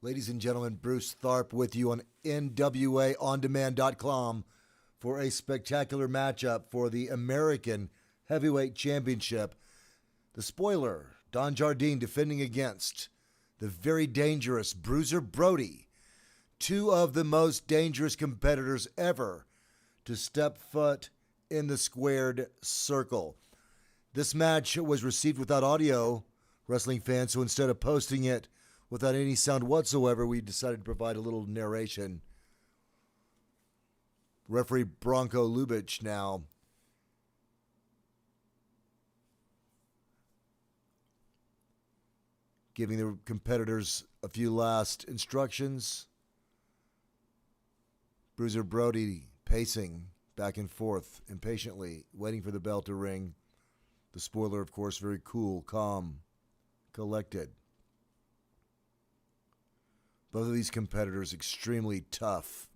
Ladies and gentlemen, Bruce Tharp with you on NWAOnDemand.com for a spectacular matchup for the American Heavyweight Championship. The spoiler, Don Jardine, defending against the very dangerous Bruiser Brody, two of the most dangerous competitors ever to step foot in the squared circle. This match was received without audio, wrestling fans, so instead of posting it without any sound whatsoever, we decided to provide a little narration. Referee Bronco Lubitsch now giving the competitors a few last instructions. Bruiser Brody pacing back and forth impatiently, waiting for the bell to ring. The spoiler, of course, very cool, calm, collected. Both of these competitors extremely tough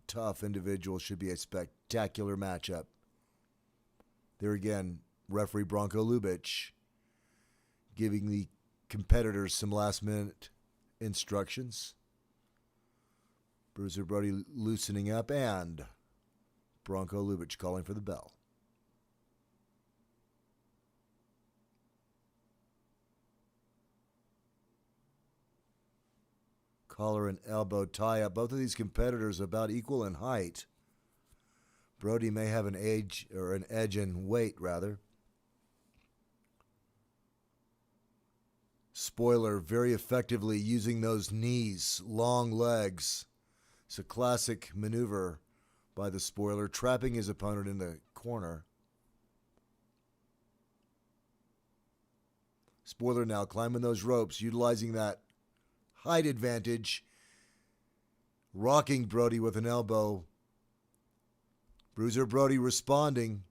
individuals. Should be a spectacular matchup. There again, referee Bronco Lubitsch giving the competitors some last-minute instructions. Bruiser Brody loosening up, and Bronco Lubitsch calling for the bell. Collar and elbow tie-up. Both of these competitors about equal in height. Brody may have an edge in weight, rather. Spoiler very effectively using those knees, long legs. It's a classic maneuver by the spoiler, trapping his opponent in the corner. Spoiler now climbing those ropes, utilizing that height advantage, rocking Brody with an elbow. Bruiser Brody responding.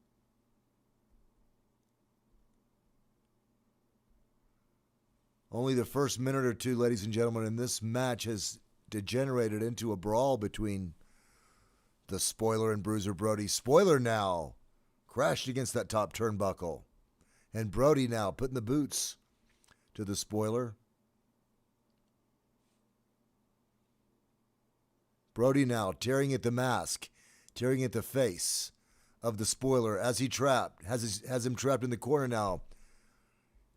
Only the first minute or two, ladies and gentlemen, and this match has degenerated into a brawl between the spoiler and Bruiser Brody. Spoiler now crashed against that top turnbuckle, and Brody now putting the boots to the spoiler. Brody now tearing at the mask, tearing at the face of the spoiler as he has him trapped in the corner now.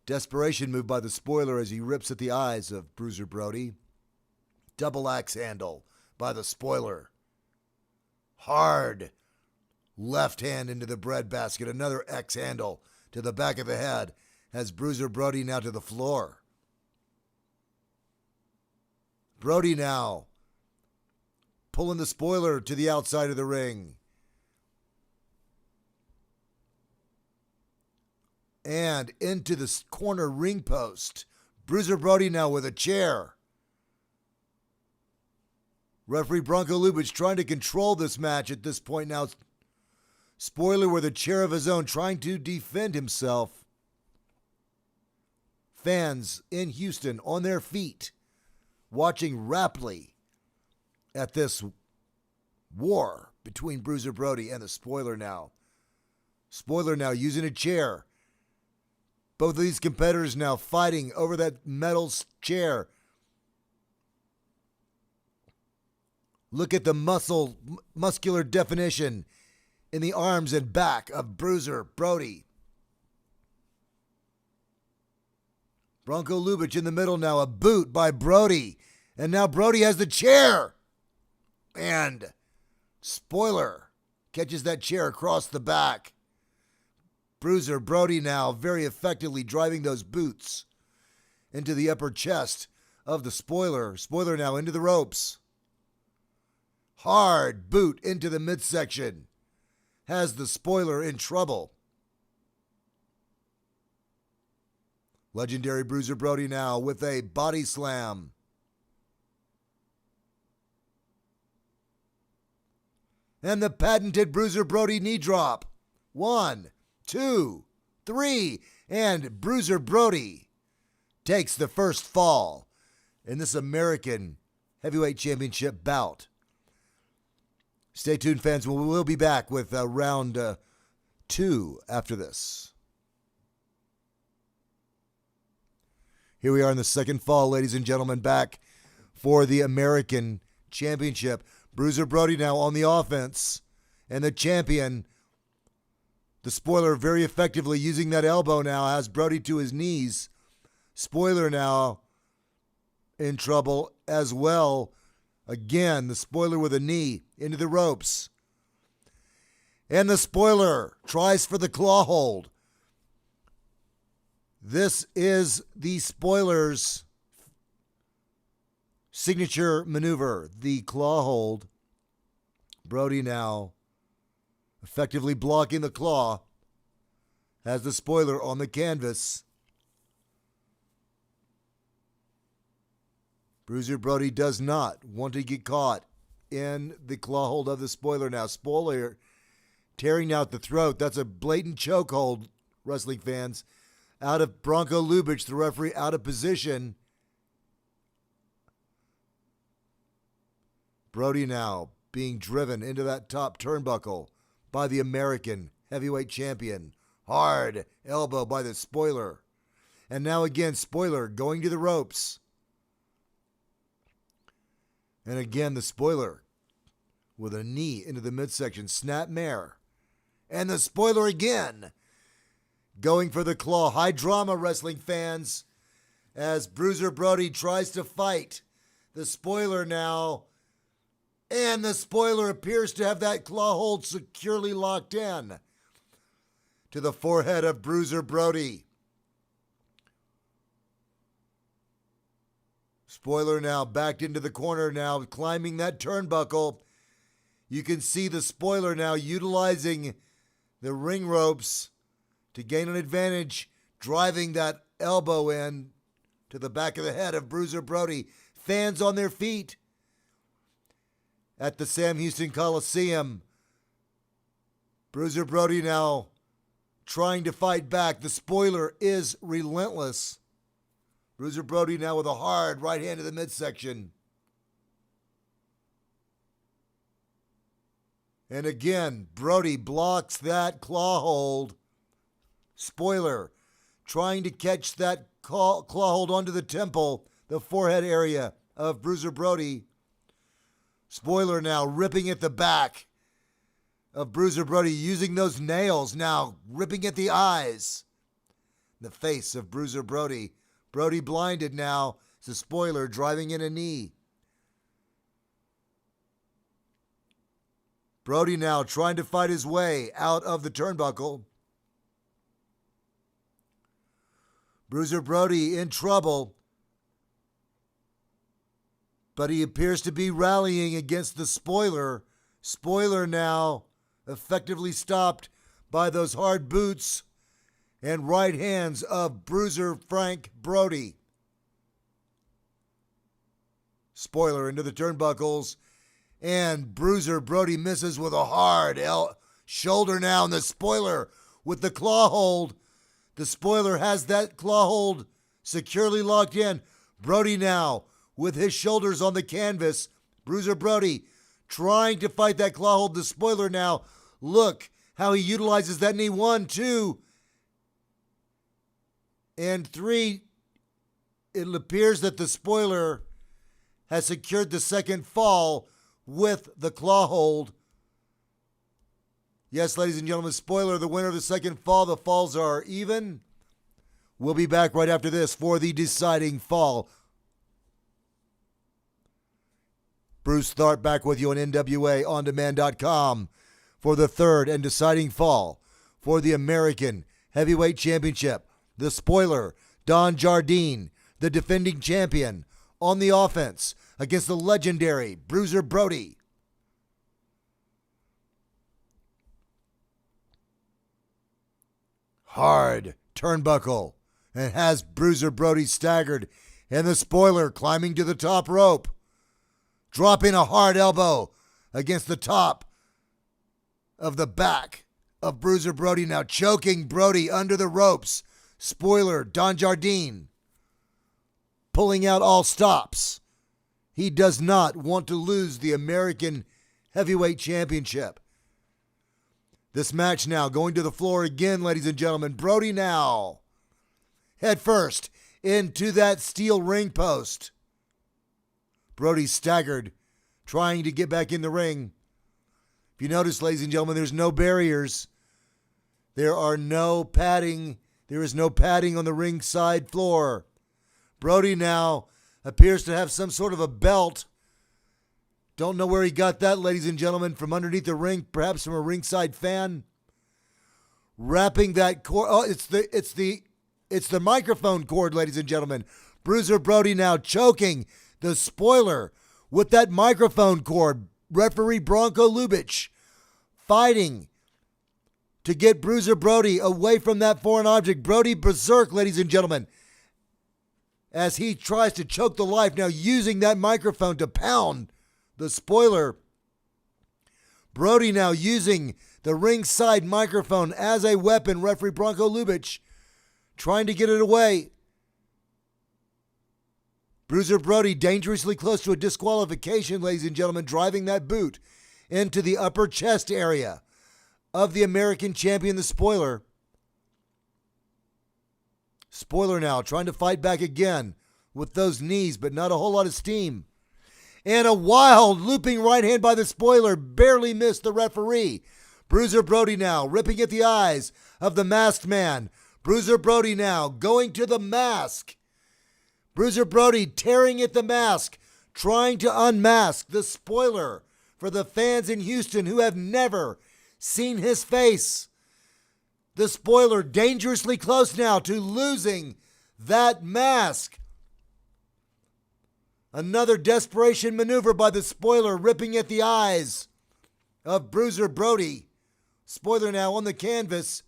Desperation move by the spoiler as he rips at the eyes of Bruiser Brody. Double axe handle by the spoiler. Hard left hand into the breadbasket. Another X handle to the back of the head has Bruiser Brody now to the floor. Brody now pulling the spoiler to the outside of the ring. And into the corner ring post. Bruiser Brody now with a chair. Referee Bronco Lubitsch trying to control this match at this point now. Spoiler with a chair of his own, trying to defend himself. Fans in Houston on their feet, watching raptly at this war between Bruiser Brody and the spoiler now. Spoiler now using a chair. Both of these competitors now fighting over that metal chair. Look at the muscular definition in the arms and back of Bruiser Brody. Bronco Lubitsch in the middle now, a boot by Brody. And now Brody has the chair. And spoiler catches that chair across the back. Bruiser Brody now very effectively driving those boots into the upper chest of the spoiler. Spoiler now into the ropes. Hard boot into the midsection. Has the spoiler in trouble. Legendary Bruiser Brody now with a body slam. And the patented Bruiser Brody knee drop. 1, 2, 3, and Bruiser Brody takes the first fall in this American Heavyweight Championship bout. Stay tuned, fans. We'll be back with round 2 after this. Here we are in the second fall, ladies and gentlemen, back for the American Championship. Bruiser Brody now on the offense, and the champion, the Spoiler, very effectively using that elbow now, has Brody to his knees. Spoiler now in trouble as well. Again, the Spoiler with a knee into the ropes. And the Spoiler tries for the claw hold. This is the Spoiler's signature maneuver, the claw hold. Brody now effectively blocking the claw, has the Spoiler on the canvas. Bruiser Brody does not want to get caught in the claw hold of the Spoiler now. Spoiler tearing out the throat. That's a blatant chokehold, wrestling fans. Out of Bronco Lubitsch, the referee, out of position. Brody now being driven into that top turnbuckle by the American heavyweight champion. Hard elbow by the Spoiler. And now again, Spoiler going to the ropes. And again, the Spoiler with a knee into the midsection. Snap mare. And the Spoiler again going for the claw. High drama, wrestling fans, as Bruiser Brody tries to fight the Spoiler now. And the Spoiler appears to have that claw hold securely locked in to the forehead of Bruiser Brody. Spoiler now backed into the corner now, climbing that turnbuckle. You can see the Spoiler now utilizing the ring ropes to gain an advantage, driving that elbow in to the back of the head of Bruiser Brody. Fans on their feet at the Sam Houston Coliseum. Bruiser Brody now trying to fight back. The Spoiler is relentless. Bruiser Brody now with a hard right hand to the midsection. And again, Brody blocks that claw hold. Spoiler trying to catch that claw hold onto the temple, the forehead area of Bruiser Brody. Spoiler now ripping at the back of Bruiser Brody, using those nails now, ripping at the eyes. The face of Bruiser Brody. Brody blinded now. It's a Spoiler driving in a knee. Brody now trying to fight his way out of the turnbuckle. Bruiser Brody in trouble, but he appears to be rallying against the Spoiler. Spoiler now effectively stopped by those hard boots and right hands of Bruiser Frank Brody. Spoiler into the turnbuckles, and Bruiser Brody misses with a hard shoulder now, and the Spoiler with the claw hold. The Spoiler has that claw hold securely locked in. Brody now with his shoulders on the canvas. Bruiser Brody trying to fight that claw hold. The Spoiler now, look how he utilizes that knee. 1, 2, and 3. It appears that the Spoiler has secured the second fall with the claw hold. Yes, ladies and gentlemen, Spoiler, the winner of the second fall. The falls are even. We'll be back right after this for the deciding fall. Bruce Tharp back with you on NWA OnDemand.com for the third and deciding fall for the American Heavyweight Championship. The Spoiler, Don Jardine, the defending champion, on the offense against the legendary Bruiser Brody. Hard turnbuckle, and has Bruiser Brody staggered, and the Spoiler climbing to the top rope, dropping a hard elbow against the top of the back of Bruiser Brody, now choking Brody under the ropes. Spoiler, Don Jardine, pulling out all stops. He does not want to lose the American Heavyweight Championship. This match now going to the floor again, ladies and gentlemen. Brody now head first into that steel ring post. Brody staggered, trying to get back in the ring. If you notice, ladies and gentlemen, there's no barriers. There are no padding. There is no padding on the ringside floor. Brody now appears to have some sort of a belt. Don't know where he got that, ladies and gentlemen, from underneath the ring, perhaps from a ringside fan. Wrapping that cord. Oh, it's the microphone cord, ladies and gentlemen. Bruiser Brody now choking the spoiler with that microphone cord. Referee Bronco Lubitsch fighting to get Bruiser Brody away from that foreign object. Brody berserk, ladies and gentlemen, as he tries to choke the life, now using that microphone to pound the spoiler. Brody now using the ringside microphone as a weapon. Referee Bronco Lubitsch trying to get it away. Bruiser Brody dangerously close to a disqualification, ladies and gentlemen, driving that boot into the upper chest area of the American champion, the spoiler. Spoiler now trying to fight back again with those knees, but not a whole lot of steam. And a wild looping right hand by the spoiler barely missed the referee. Bruiser Brody now ripping at the eyes of the masked man. Bruiser Brody now going to the mask. Bruiser Brody tearing at the mask, trying to unmask the spoiler for the fans in Houston who have never seen his face. The spoiler dangerously close now to losing that mask. Another desperation maneuver by the spoiler, ripping at the eyes of Bruiser Brody. Spoiler now on the canvas,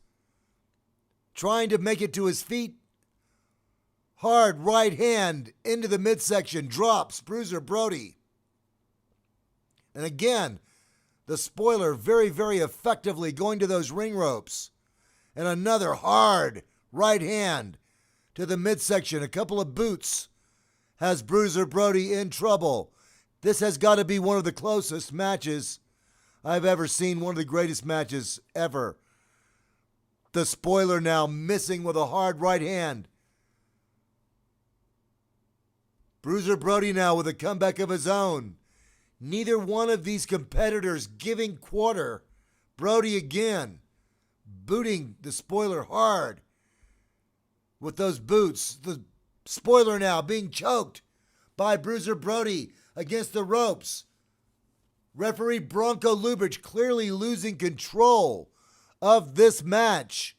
trying to make it to his feet. Hard right hand into the midsection, drops Bruiser Brody. And again, the spoiler very, very effectively going to those ring ropes. And another hard right hand to the midsection. A couple of boots has Bruiser Brody in trouble. This has got to be one of the closest matches I've ever seen, one of the greatest matches ever. The spoiler now missing with a hard right hand. Bruiser Brody now with a comeback of his own. Neither one of these competitors giving quarter. Brody again booting the spoiler hard with those boots. The spoiler now being choked by Bruiser Brody against the ropes. Referee Bronco Lubitsch clearly losing control of this match.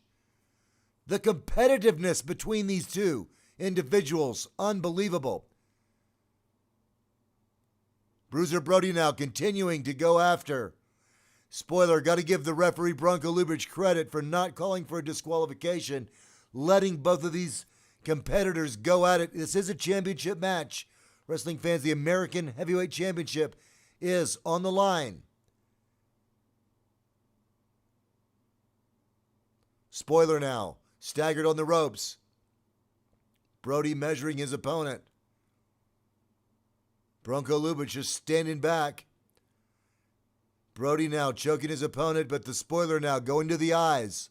The competitiveness between these two individuals, unbelievable. Bruiser Brody now continuing to go after. Spoiler, got to give the referee Bronco Lubitsch credit for not calling for a disqualification, letting both of these competitors go at it. This is a championship match. Wrestling fans, the American Heavyweight Championship is on the line. Spoiler now, staggered on the ropes. Brody measuring his opponent. Bronco Lubitsch just standing back. Brody now choking his opponent, but the spoiler now going to the eyes.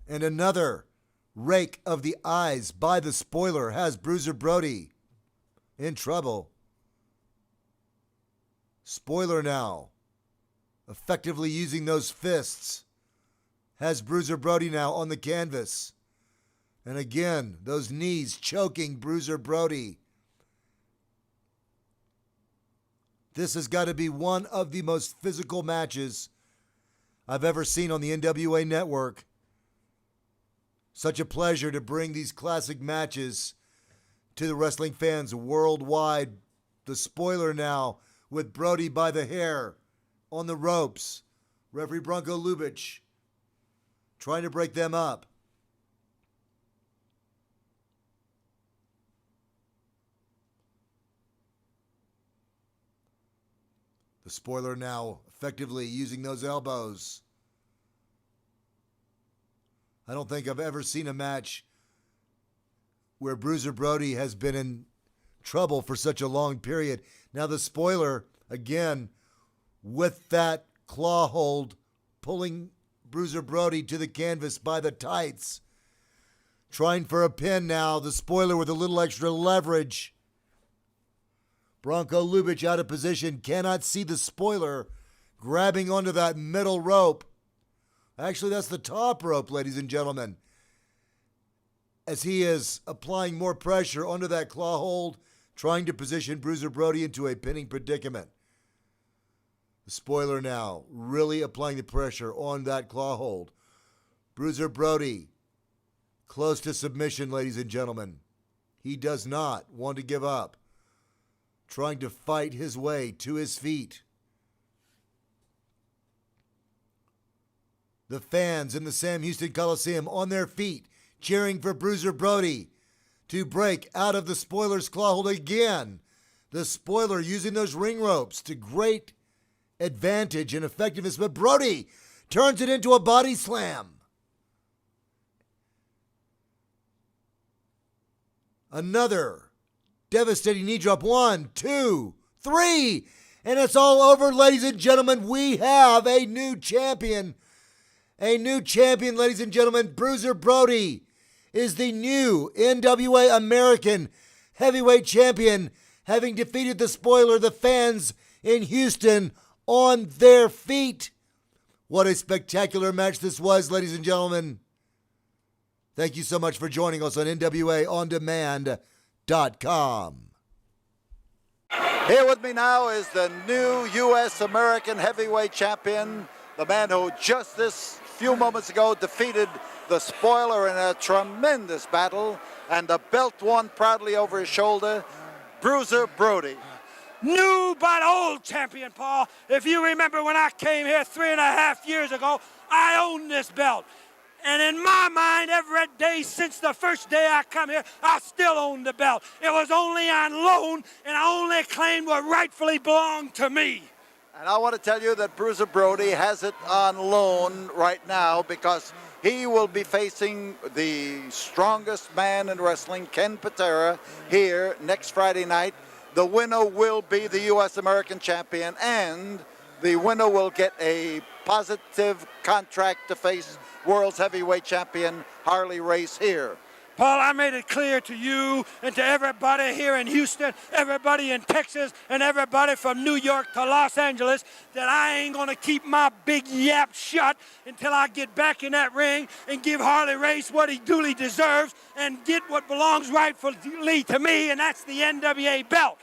And another rake of the eyes by the spoiler has Bruiser Brody in trouble. Spoiler now effectively using those fists has Bruiser Brody now on the canvas. And again, those knees choking Bruiser Brody. This has got to be one of the most physical matches I've ever seen on the NWA network. Such a pleasure to bring these classic matches to the wrestling fans worldwide. The spoiler now with Brody by the hair on the ropes. Referee Bronco Lubitsch trying to break them up. The spoiler now effectively using those elbows. I don't think I've ever seen a match where Bruiser Brody has been in trouble for such a long period. Now the spoiler, again, with that claw hold, pulling Bruiser Brody to the canvas by the tights. Trying for a pin now. The spoiler with a little extra leverage. Bronco Lubich out of position. Cannot see the spoiler grabbing onto that middle rope. Actually, that's the top rope, ladies and gentlemen. As he is applying more pressure onto that claw hold, trying to position Bruiser Brody into a pinning predicament. The spoiler now really applying the pressure on that claw hold. Bruiser Brody close to submission, ladies and gentlemen. He does not want to give up. Trying to fight his way to his feet. The fans in the Sam Houston Coliseum on their feet, cheering for Bruiser Brody to break out of the spoiler's claw hold again. The spoiler using those ring ropes to great advantage and effectiveness, but Brody turns it into a body slam. Another devastating knee drop. 1, 2, 3. And it's all over, ladies and gentlemen. We have a new champion. A new champion, ladies and gentlemen. Bruiser Brody is the new NWA American Heavyweight Champion, having defeated the spoiler, the fans in Houston, on their feet. What a spectacular match this was, ladies and gentlemen. Thank you so much for joining us on NWAOnDemand.com. Here with me now is the new U.S. American Heavyweight Champion, the man who just this few moments ago defeated the spoiler in a tremendous battle, and the belt won proudly over his shoulder, Bruiser Brody. New but old champion, Paul. If you remember when I came here 3.5 years ago, I owned this belt. And in my mind, every day since the first day I come here, I still own the belt. It was only on loan, and I only claimed what rightfully belonged to me. And I want to tell you that Bruiser Brody has it on loan right now because he will be facing the strongest man in wrestling, Ken Patera, here next Friday night. The winner will be the U.S. American Champion, and the winner will get a positive contract to face World's Heavyweight Champion Harley Race here. Paul, I made it clear to you and to everybody here in Houston, everybody in Texas, and everybody from New York to Los Angeles that I ain't gonna keep my big yap shut until I get back in that ring and give Harley Race what he duly deserves and get what belongs rightfully to me, and that's the NWA belt.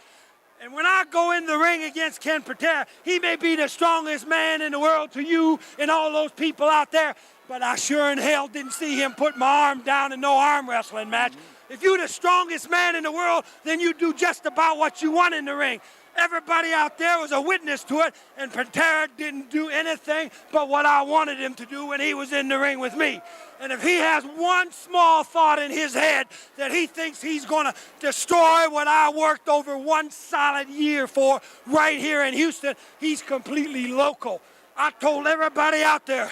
And when I go in the ring against Ken Patera, he may be the strongest man in the world to you and all those people out there, but I sure in hell didn't see him put my arm down in no arm wrestling match. If you're the strongest man in the world, then you do just about what you want in the ring. Everybody out there was a witness to it, and Patera didn't do anything but what I wanted him to do when he was in the ring with me. And if he has one small thought in his head that he thinks he's going to destroy what I worked over 1 solid year for right here in Houston, he's completely loco. I told everybody out there,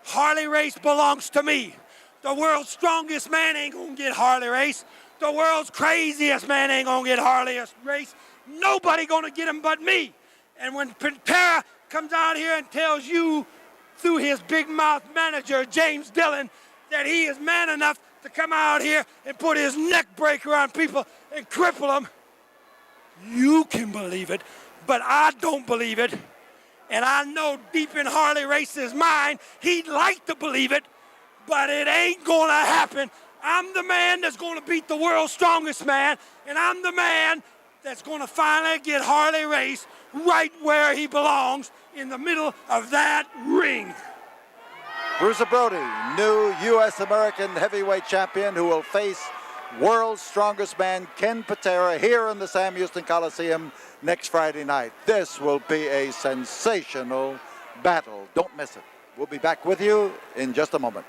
Harley Race belongs to me. The world's strongest man ain't going to get Harley Race. The world's craziest man ain't going to get Harley Race. Nobody going to get him but me. And when Patera comes out here and tells you through his big mouth manager, James Dillon, that he is man enough to come out here and put his neck breaker on people and cripple them, you can believe it, but I don't believe it. And I know deep in Harley Race's mind, he'd like to believe it, but it ain't gonna happen. I'm the man that's gonna beat the world's strongest man, and I'm the man that's gonna finally get Harley Race right where he belongs, in the middle of that ring. Bruiser Brody, new U.S. American Heavyweight Champion, who will face world's strongest man, Ken Patera, here in the Sam Houston Coliseum next Friday night. This will be a sensational battle. Don't miss it. We'll be back with you in just a moment.